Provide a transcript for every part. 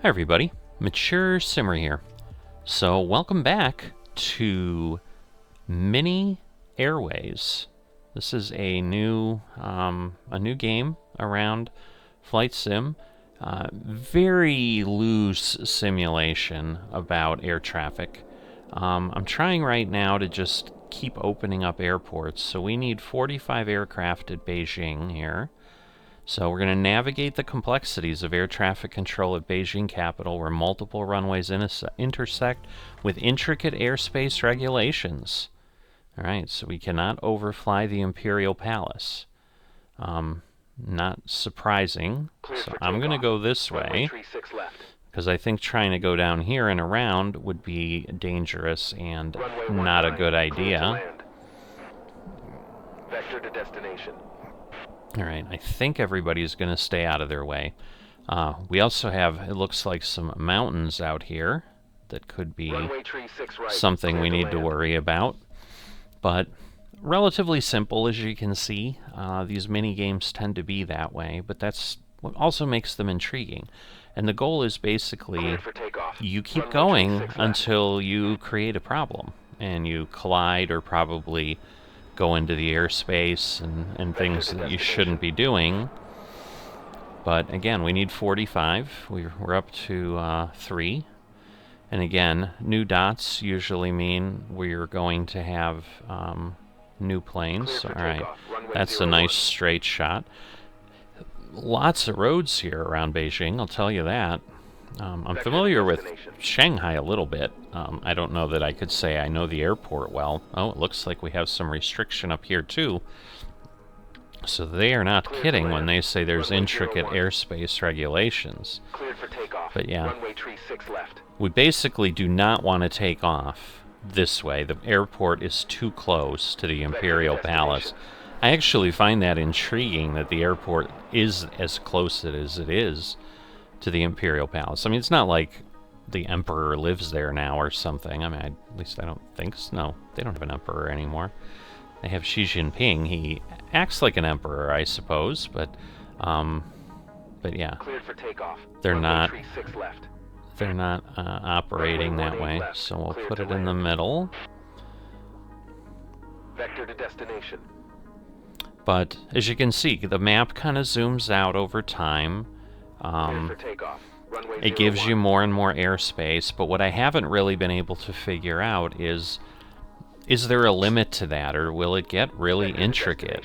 Hi everybody, Mature Simmer here. So welcome back to Mini Airways. This is a new game around flight sim. Very loose simulation about air traffic. I'm trying right now to just keep opening up airports. So we need 45 aircraft at Beijing here. So we're going to navigate the complexities of air traffic control at Beijing capital, where multiple runways intersect with intricate airspace regulations. Alright, so we cannot overfly the Imperial Palace. Not surprising. So I'm going to go this way, because I think trying to go down here and around would be dangerous and not a good idea. Vector to destination. Alright, I think everybody's going to stay out of their way. We also have, it looks like, some mountains out here that could be something we need to worry about. But relatively simple, as you can see. These mini games tend to be that way, but that's what also makes them intriguing. And the goal is basically you keep going until you create a problem, and you collide or probably go into the airspace and things that you shouldn't be doing. But again, we need 45. We're up to 3. And again, new dots usually mean we're going to have new planes. Alright, that's a nice straight shot. Lots of roads here around Beijing, I'll tell you that. I'm familiar with Shanghai a little bit. I don't know that I could say I know the airport well. Oh, it looks like we have some restriction up here too. So they are not kidding when they say there's intricate airspace regulations. But yeah, we basically do not want to take off this way. The airport is too close to the Imperial Palace. I actually find that intriguing that the airport is as close as it is to the Imperial Palace. I mean, it's not like the Emperor lives there now or something. I mean, at least I don't think so. No, they don't have an Emperor anymore. They have Xi Jinping. He acts like an Emperor, I suppose, but yeah, they're not operating that way. So we'll put it in the middle. Vector to destination. But as you can see, the map kind of zooms out over time. It gives you more and more airspace, but what I haven't really been able to figure out is there a limit to that, or will it get really intricate?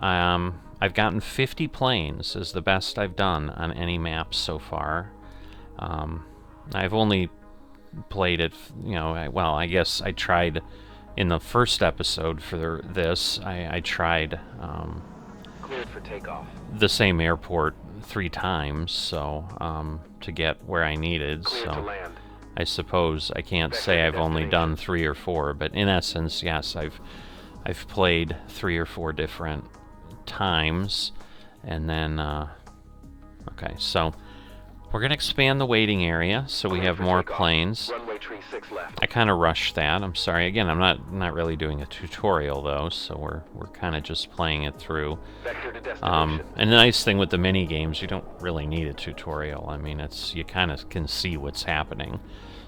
I've gotten 50 planes is the best I've done on any map so far. I've only played it, you know, well, I guess I tried in the first episode for this, I tried Cleared for takeoff. The same airport 3 times, so to get where I needed. So I suppose I can't say I've only done 3 or 4, but in essence, yes, I've played 3 or 4 different times, and then okay, so we're gonna expand the waiting area so we have more planes. I kind of rushed that. I'm sorry. Again, I'm not really doing a tutorial though, so we're kind of just playing it through. And the nice thing with the mini games, you don't really need a tutorial. I mean, you kind of can see what's happening.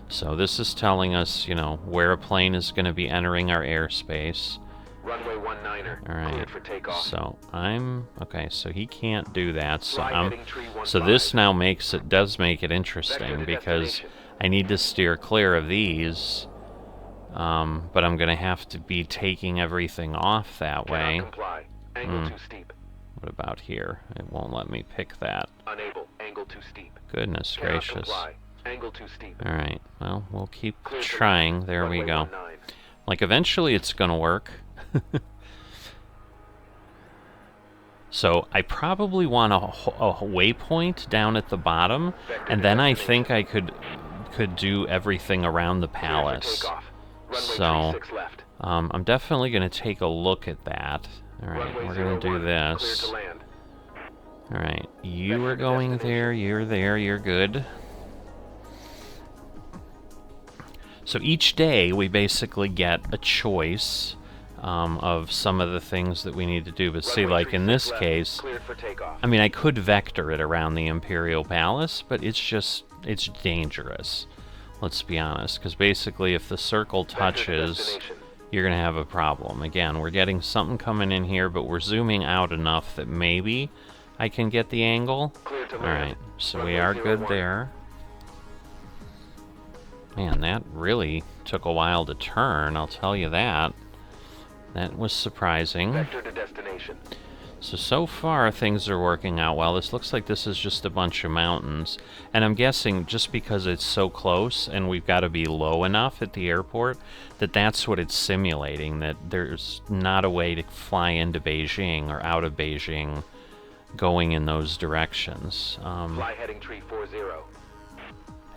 So this is telling us, you know, where a plane is going to be entering our airspace. Runway 19er. All right. Cleared for takeoff. So okay. So he can't do that. So this now does make it interesting, because I need to steer clear of these, but I'm going to have to be taking everything off that way. Angle too steep. What about here? It won't let me pick that. Unable. Angle too steep. Goodness gracious. Angle too steep. Alright, well, we'll keep trying. There we go. Like, eventually it's going to work. So I probably want a waypoint down at the bottom, and then I think I could do everything around the palace. So I'm definitely going to take a look at that. Alright, we're going to do this. Alright, you are going there, you're good. So each day we basically get a choice of some of the things that we need to do. But see, like in this case, I mean, I could vector it around the Imperial Palace, but it's just it's dangerous. Let's be honest, because basically if the circle touches, you're going to have a problem. Again, we're getting something coming in here, but we're zooming out enough that maybe I can get the angle. Alright, so we are good there. Man, that really took a while to turn, I'll tell you that. That was surprising. Vector to destination. So far things are working out well. This looks like this is just a bunch of mountains. And I'm guessing just because it's so close and we've got to be low enough at the airport that that's what it's simulating, that there's not a way to fly into Beijing or out of Beijing going in those directions. Fly heading tree 40. I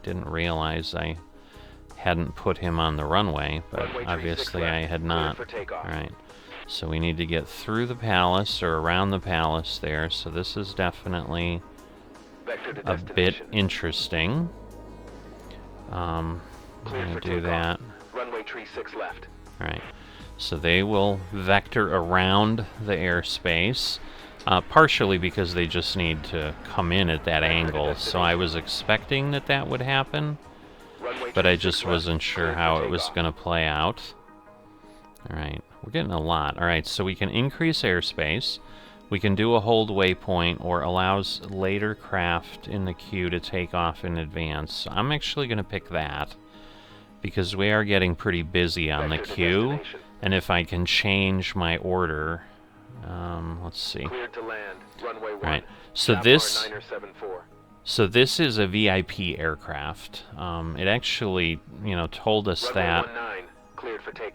didn't realize I hadn't put him on the runway, but obviously I had not. Alright. So we need to get through the palace, or around the palace there, so this is definitely a bit interesting. I'm going to do that. Runway tree 6 left. Alright, so they will vector around the airspace, partially because they just need to come in at that angle, so I was expecting that that would happen, but I just wasn't sure how it was going to play out. Alright, we're getting a lot. Alright, so we can increase airspace, we can do a hold waypoint, or allows later craft in the queue to take off in advance. So I'm actually going to pick that, because we are getting pretty busy on the queue, and if I can change my order, let's see. Cleared to land. Runway 1. Alright, so this is a VIP aircraft. It actually, you know, told us that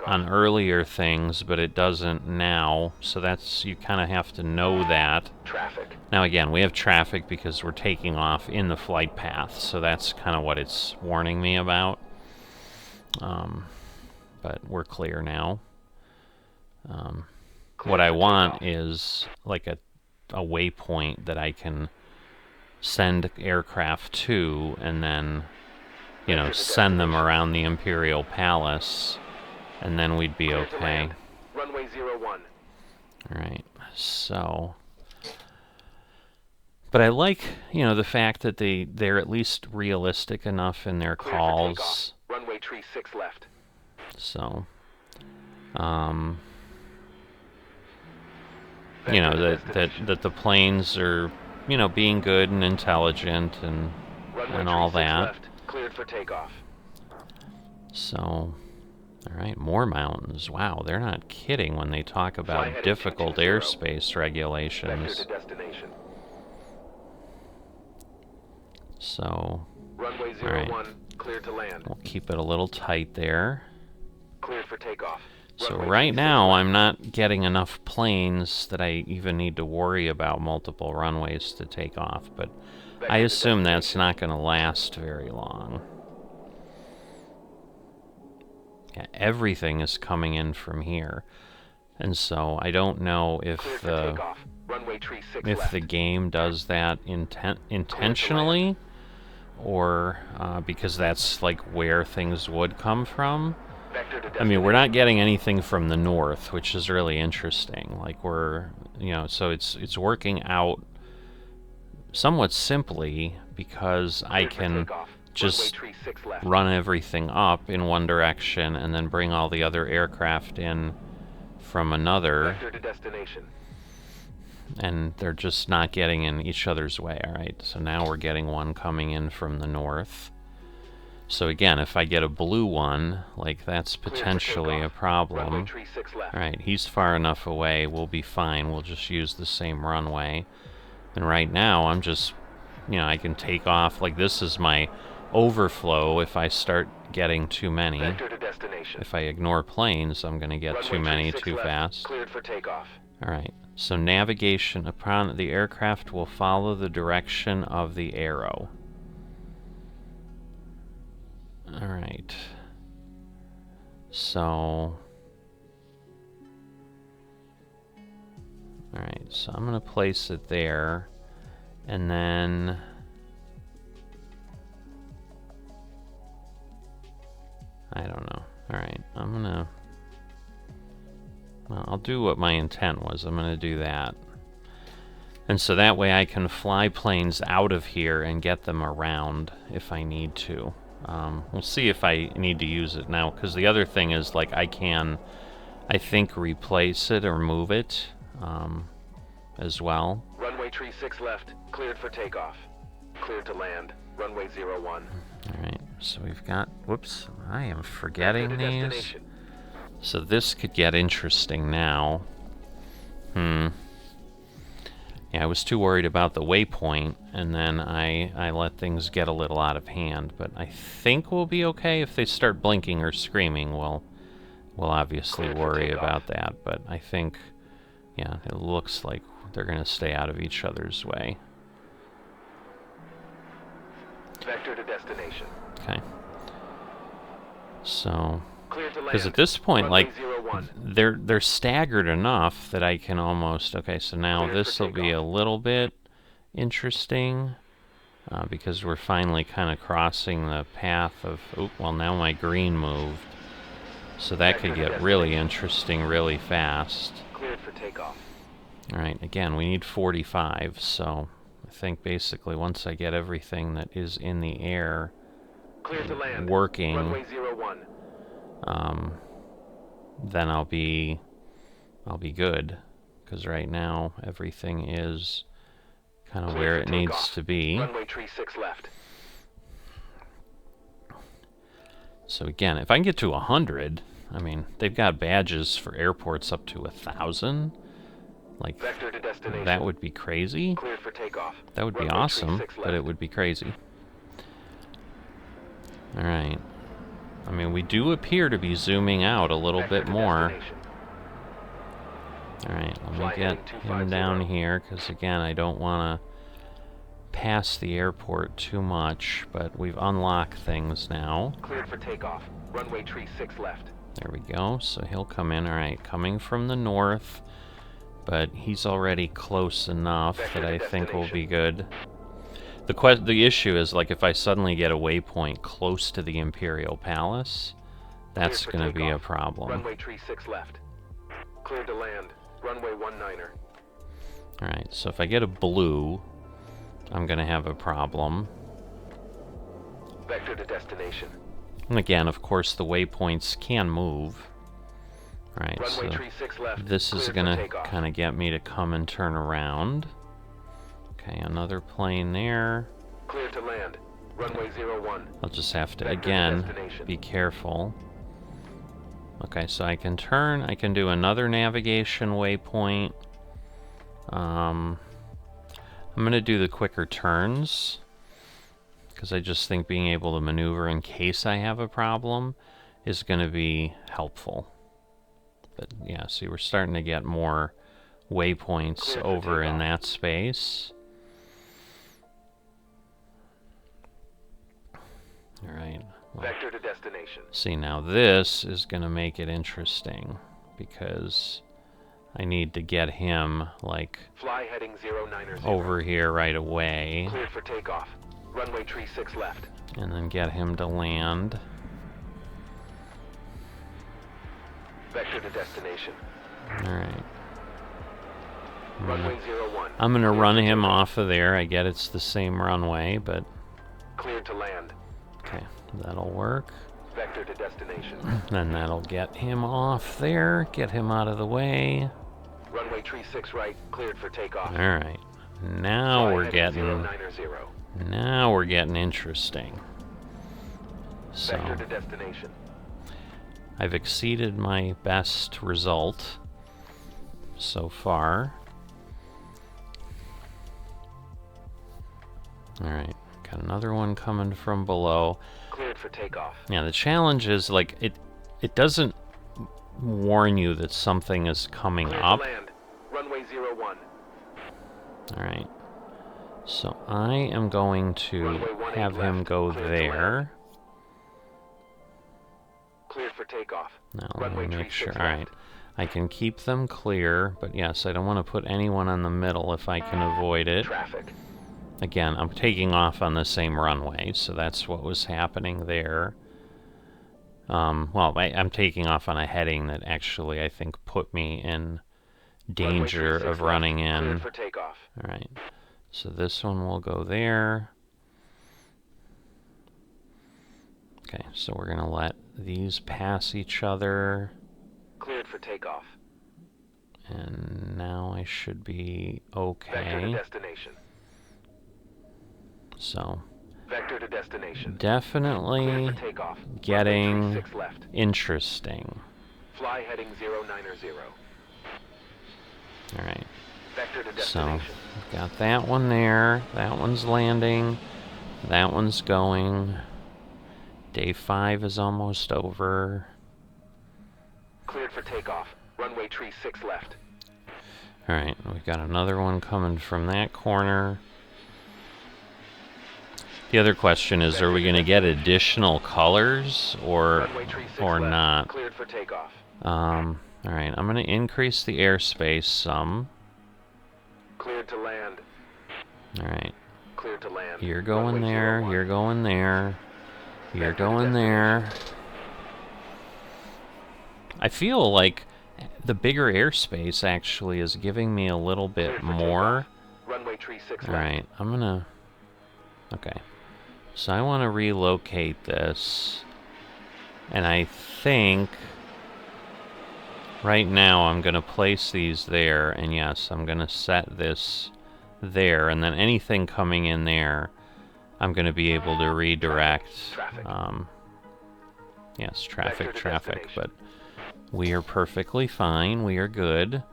on earlier things, but it doesn't now, so that's, you kind of have to know that. Traffic. Now again, we have traffic because we're taking off in the flight path, so that's kind of what it's warning me about. But we're clear now. What I want is like a waypoint that I can send aircraft to, and then, you know, send them around the Imperial Palace, and then we'd be okay. Runway 01. Alright, so... But I like, you know, the fact that they're at least realistic enough in their calls. Runway tree 6 left. So... you know, that the planes are, you know, being good and intelligent and all that. Cleared for takeoff. So, alright, more mountains. Wow, they're not kidding when they talk about difficult airspace regulations. So, Runway 01, alright, cleared to land. we'll keep it a little tight there. Cleared for takeoff. So right now, I'm not getting enough planes that I even need to worry about multiple runways to take off, but I assume that's not going to last very long. Yeah, everything is coming in from here, and so I don't know if the game does that intentionally, or because that's like where things would come from. I mean, we're not getting anything from the north, which is really interesting. Like, we're, you know, so it's working out somewhat simply because I can just run everything up in one direction and then bring all the other aircraft in from another, and they're just not getting in each other's way. Alright, so now we're getting one coming in from the north. So again, if I get a blue one, like, that's potentially a problem. Alright, he's far enough away, we'll be fine, we'll just use the same runway. And right now, I'm just, you know, I can take off, like, this is my overflow if I start getting too many. If I ignore planes, I'm going to get too many too fast. Alright, so navigation upon the aircraft will follow the direction of the arrow. Alright, so... Alright, so I'm going to place it there, and then... I don't know. Alright, I'm going to... Well, I'll do what my intent was. I'm going to do that. And so that way I can fly planes out of here and get them around if I need to. We'll see if I need to use it now, because the other thing is, like, I can, I think, replace it or move it as well. Runway tree 6 left, cleared for takeoff. Cleared to land. Runway 01. Alright, so we've got, whoops, I am forgetting Vector to these. destination. So this could get interesting now. Yeah, I was too worried about the waypoint, and then I let things get a little out of hand. But I think we'll be okay. If they start blinking or screaming, we'll obviously worry about that. But I think, yeah, it looks like they're going to stay out of each other's way. Vector to destination. Okay. So, Cleared to land. because at this point, Runway like, 01. they're staggered enough that I can almost, okay, so now Cleared for this will be a takeoff. little bit interesting, because we're finally kind of crossing the path of, oh, well, now my green moved, so that could get really interesting really fast. Cleared for takeoff. Alright, again, we need 45, so I think basically once I get everything that is in the air Cleared to land. working, Runway 01. then I'll be good, because right now everything is kind of where it needs to be. Runway tree 6 left. So again, if I can get to 100, I mean, they've got badges for airports up to 1,000. Like, Vector to destination. that would be crazy. Cleared for takeoff. That would be Runway tree awesome, 6 but left. it would be crazy. Alright. I mean, we do appear to be zooming out a little Vector bit to more. destination. Alright, let Fly me get heading him down 250. here, because again, I don't want to pass the airport too much, but we've unlocked things now. Cleared for takeoff. Runway tree 6 left. There we go, so he'll come in. Alright, coming from the north, but he's already close enough Vector that to I think will be destination. good. The issue is, like, if I suddenly get a waypoint close to the Imperial Palace, that's Cleared for going to be a takeoff. problem. Runway tree 6 left. Cleared to land. Runway 19er. Alright, so if I get a blue, I'm going to have a problem. Vector to destination. And again, of course, the waypoints can move. Alright, Runway so tree 6 left. this is Cleared going for to takeoff. kind of get me to come and turn around. Okay, another plane there. Cleared to land. Runway 01. I'll just have to, Vector to again, destination. be careful. Okay, so I can turn, I can do another navigation waypoint. I'm going to do the quicker turns, because I just think being able to maneuver in case I have a problem is going to be helpful. But yeah, see, we're starting to get more waypoints Clear for over in takeoff. that space. Alright. Well, Vector to destination. see, now this is going to make it interesting, because I need to get him, like, Fly heading 090. over here right away, Cleared for takeoff. Runway tree 6 left. and then get him to land. Vector to destination. Alright. Runway 01. I'm going to Cleared run for him takeoff. off of there. I get it's the same runway, but Cleared to land. okay, that'll work. Vector to destination. Then that'll get him off there, get him out of the way. Runway tree 6 right. Cleared for takeoff. Alright. Now Fly we're heading getting 090. now we're getting interesting. So Vector to destination. I've exceeded my best result so far. Alright, got another one coming from below. Cleared for takeoff. Yeah, the challenge is, like, it doesn't warn you that something is coming Cleared up. to land. Runway 01. Alright. So I am going to Runway 18 have him left. go Cleared to there. Cleared for takeoff. Now let Runway me tree make sure. 6 Alright. left. I can keep them clear, but yes, I don't want to put anyone on the middle if I can avoid it. Traffic. Again, I'm taking off on the same runway, so that's what was happening there. Well, I'm taking off on a heading that actually, I think, put me in danger Runway 36 of running left. in. Cleared for takeoff. Alright, so this one will go there. Okay, so we're gonna let these pass each other. Cleared for takeoff. And now I should be Vector to okay. destination. So Vector to destination. definitely Cleared for takeoff. getting Runway 36 left. interesting. Fly heading 090. Alright, Vector to so destination. we've got that one there. That one's landing. That one's going. Day 5 is almost over. Cleared for takeoff. Runway 36 left. Alright, we've got another one coming from that corner. The other question is, are we going to get additional colors or not? Cleared for takeoff. Alright, I'm going to increase the airspace some. Cleared to land. Alright, Cleared to land. you're going Runway there, 01. you're going there, you're Vector to going there. I feel like the bigger airspace actually is giving me a little bit Cleared for more. takeoff. Runway 36 left. Alright, I'm gonna... Okay. So I want to relocate this. And I think... Right now I'm gonna place these there, and yes, I'm gonna set this there, and then anything coming in there, I'm gonna be able to redirect. Traffic. Yes, Vector traffic, to but we are perfectly fine. We are good.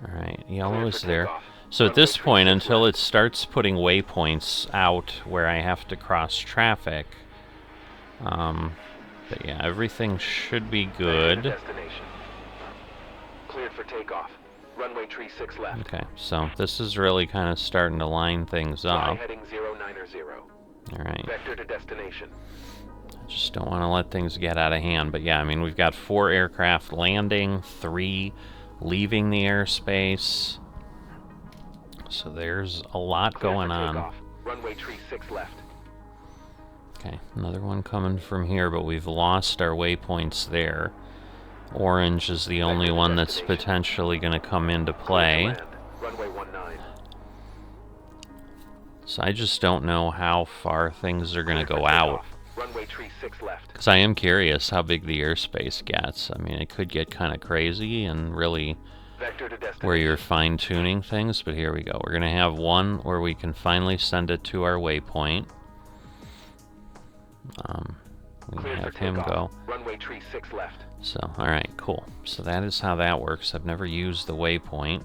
Alright, yellow Cleared is for there. takeoff. So at Runway this point, 36 until left. it starts putting waypoints out where I have to cross traffic, but yeah, everything should be Vector to good. destination. Cleared for takeoff. Runway 36 left. Okay, so this is really kind of starting to line things Fly up. heading 090. Alright, Vector to destination. I just don't want to let things get out of hand. But yeah, I mean, we've got 4 aircraft landing, 3 leaving the airspace. So there's a lot Cleared going for on. takeoff. Runway 36 left. Okay, another one coming from here, but we've lost our waypoints there. Orange is the only one that's potentially going to come into play. Cleared to land. Runway 19. So I just don't know how far things are going to Cleared go for out. takeoff. Runway 36 left. Because I am curious how big the airspace gets. I mean, it could get kind of crazy and really Vector to destination. where you're fine-tuning things, but here we go. We're going to have one where we can finally send it to our waypoint. We can Cleared for have him takeoff. go. Runway 36 left. So, alright, cool. So that is how that works. I've never used the waypoint.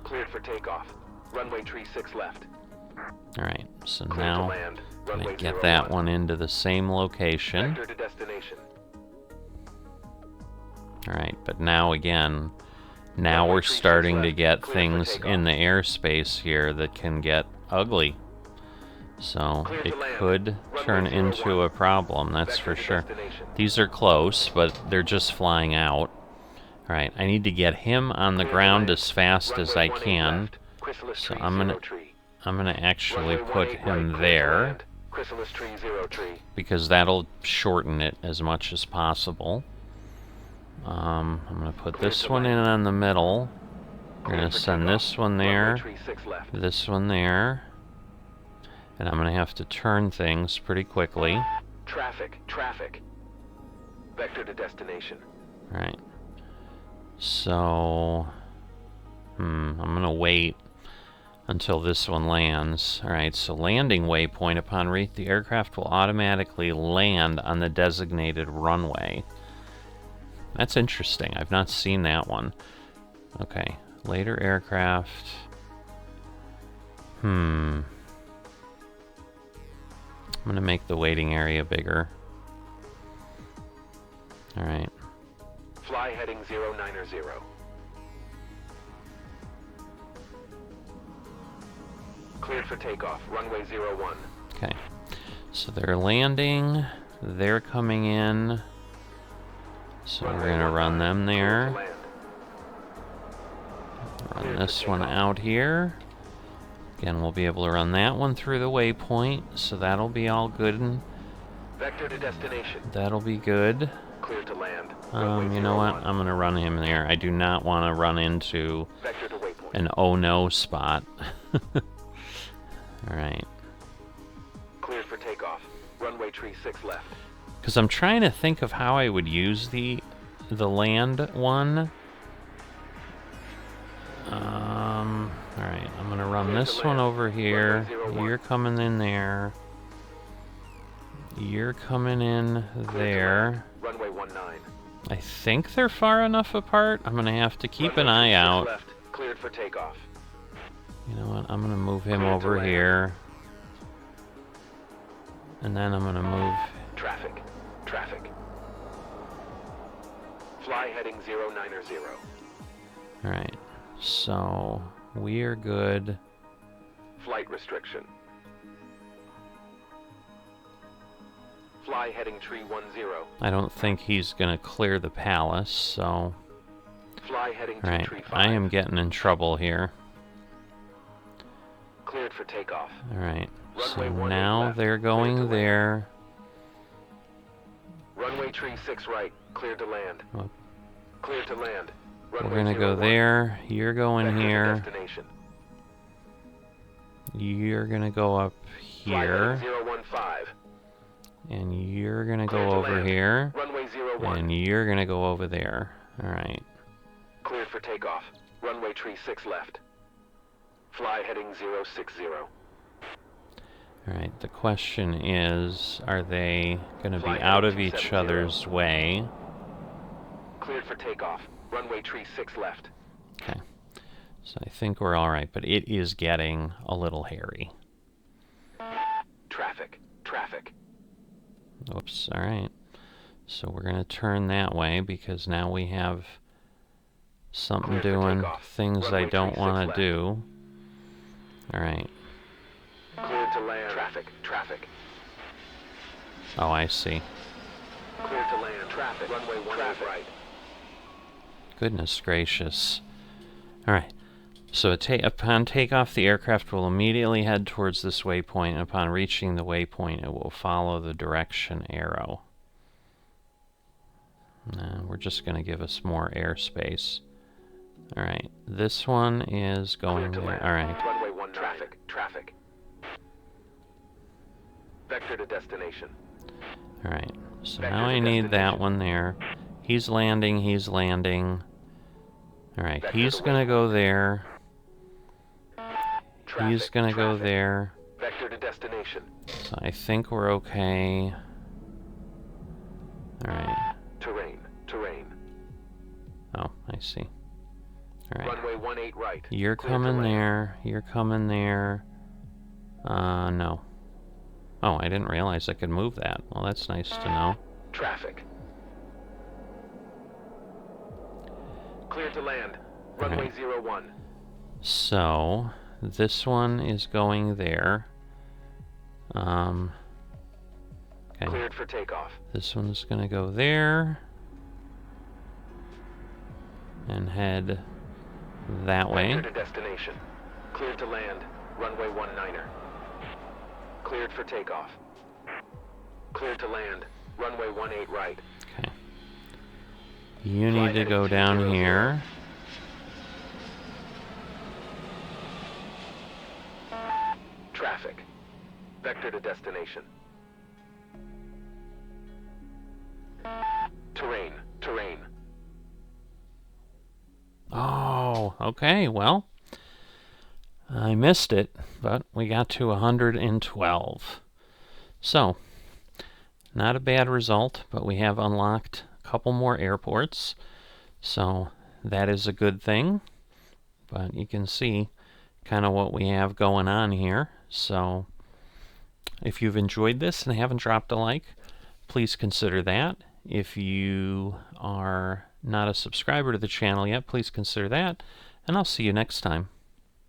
Cleared for takeoff. Runway 36 left. Alright, so Cleared now to land. I'm Runway going to get 01. that one into the same location. Vector to destination. Alright, but now again, now Runway we're 36 starting to left. get Cleared for things takeoff. in the airspace here that can get ugly. So Cleared it to land. could Runway turn 01. into a problem, that's Vector for to sure. destination. These are close, but they're just flying out. Alright, I need to get him on the Cleared to ground land. as fast as I Runway 18 can. left. Chrysalis So tree, I'm gonna 0 tree. actually Runway put 18 him right, cleared to there, land. Chrysalis tree, 0 tree. because that'll shorten it as much as possible. I'm going to put Cleared this to one in land. on the middle. We're Cleared going to for send takeoff. this one Runway there, 36 left. this one there, and I'm going to have to turn things pretty quickly. Traffic, traffic. Vector to destination. Alright. So... I'm going to wait until this one lands. Alright, so landing waypoint. Upon reach, the aircraft will automatically land on the designated runway. That's interesting. I've not seen that one. Okay, later aircraft. I'm going to make the waiting area bigger. Alright. Fly heading 090. Cleared for takeoff. Runway 01. Okay. So they're landing. They're coming in. So we're going to run them there. Cleared to land. Run this one out here. Again, we'll be able to run that one through the waypoint, so that'll be all good. And Vector to destination. that'll be good. Cleared to land. You know what? I'm going to run him there. I do not want to run into Vector to waypoint. an oh no spot. Alright. Cleared for takeoff. Runway tree 6 left. Because I'm trying to think of how I would use the land one. Alright, I'm gonna run this one over here. You're coming in there. You're coming in there. Runway 19. I think they're far enough apart. I'm gonna have to keep an eye out. Left. Cleared for takeoff. You know what? I'm gonna move him over here. And then I'm gonna move... Traffic. Traffic. Fly heading 090. Alright, so we are good. Flight restriction. Fly heading tree 10. I don't think he's gonna clear the palace, so... Fly heading to Alright, tree 5. I am getting in trouble here. Cleared for takeoff. Alright, so Runway 18 now left. they're Cleared to going land. there. Runway tree 6 right. Cleared to land. Well, Cleared to land. we're Runway gonna go 01. there, you're going Vector to here, destination. you're gonna go up Fly here, heading 015. and you're gonna Cleared go to over land. here, Runway 01. and you're gonna go over there. Alright, Cleared for takeoff. Runway tree 6 left. Fly heading 060. alright, the question is, are they gonna be Fly out of heading each 270. other's way? Cleared for takeoff. Runway tree 6 left. Okay, so I think we're alright, but it is getting a little hairy. Traffic. Traffic. Oops, alright. So we're gonna turn that way because now we have something Cleared for doing takeoff. things I Runway don't 36 want to left. do. Alright. Cleared to land. Traffic. Traffic. Oh, I see. Cleared to land. Traffic. Runway 18 right. Goodness gracious. Alright. So upon takeoff, the aircraft will immediately head towards this waypoint, and upon reaching the waypoint, it will follow the direction arrow. We're just going to give us more airspace. Alright, this one is going Cleared to there. land. Alright, Runway 19. Traffic. Traffic. Vector to destination. alright. So Vector now to I need that destination. one there. He's landing, he's landing. Alright, Vector he's to going to go there. Traffic. He's going to go Traffic. there. Vector to destination. So I think we're okay. Alright. Terrain. Terrain. Oh, I see. Alright. Runway 18 right. You're Cleared to coming land. there. You're coming there. No. Oh, I didn't realize I could move that. Well, that's nice to know. Traffic. Cleared to land. Runway 01. So, this one is going there. Okay. Cleared for takeoff. This one's gonna go there. And head that way. Vector to destination. Cleared to land. Runway 19. Cleared for takeoff. Cleared to land. Runway 18 right. Okay. You need to go down here. Traffic. Vector to destination. Terrain. Terrain. Oh, okay, well, I missed it, but we got to 112. So, not a bad result, but we have unlocked a couple more airports, so that is a good thing. But you can see kind of what we have going on here. So, if you've enjoyed this and haven't dropped a like, please consider that. If you are not a subscriber to the channel yet, please consider that, and I'll see you next time.